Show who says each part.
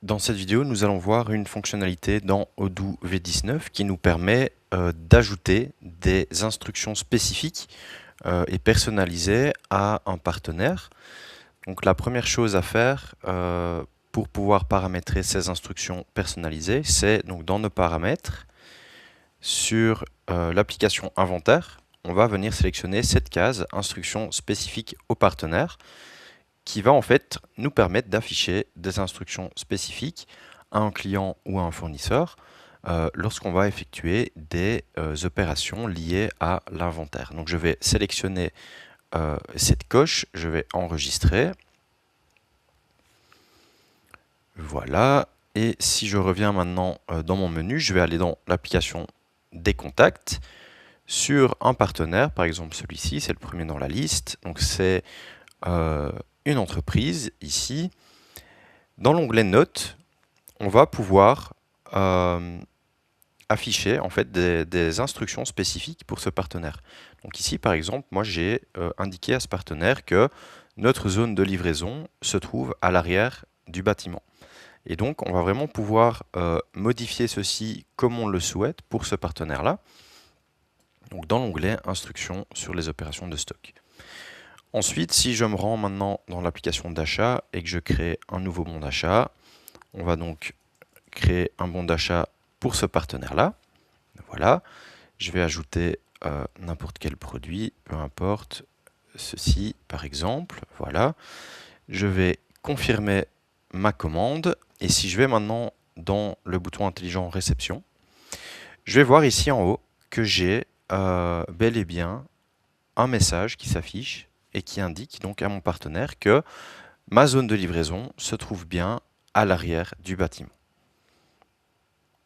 Speaker 1: Dans cette vidéo, nous allons voir une fonctionnalité dans Odoo V19 qui nous permet d'ajouter des instructions spécifiques et personnalisées à un partenaire. Donc la première chose à faire pour pouvoir paramétrer ces instructions personnalisées, c'est donc dans nos paramètres, sur l'application inventaire, on va venir sélectionner cette case instructions spécifiques au partenaire, qui va en fait nous permettre d'afficher des instructions spécifiques à un client ou à un fournisseur lorsqu'on va effectuer des opérations liées à l'inventaire. Donc je vais sélectionner cette coche, je vais enregistrer. Voilà. Et si je reviens maintenant dans mon menu, je vais aller dans l'application des contacts sur un partenaire, par exemple celui-ci, c'est le premier dans la liste. Donc c'est une entreprise ici. Dans l'onglet Notes, on va pouvoir afficher en fait des instructions spécifiques pour ce partenaire. Donc ici, par exemple, moi j'ai indiqué à ce partenaire que notre zone de livraison se trouve à l'arrière du bâtiment. Et donc, on va vraiment pouvoir modifier ceci comme on le souhaite pour ce partenaire-là. Donc dans l'onglet Instructions sur les opérations de stock. Ensuite, si je me rends maintenant dans l'application d'achat et que je crée un nouveau bon d'achat, on va donc créer un bon d'achat pour ce partenaire-là. Voilà, je vais ajouter n'importe quel produit, peu importe, ceci par exemple. Voilà, je vais confirmer ma commande et si je vais maintenant dans le bouton intelligent réception, je vais voir ici en haut que j'ai bel et bien un message qui s'affiche et qui indique donc à mon partenaire que ma zone de livraison se trouve bien à l'arrière du bâtiment.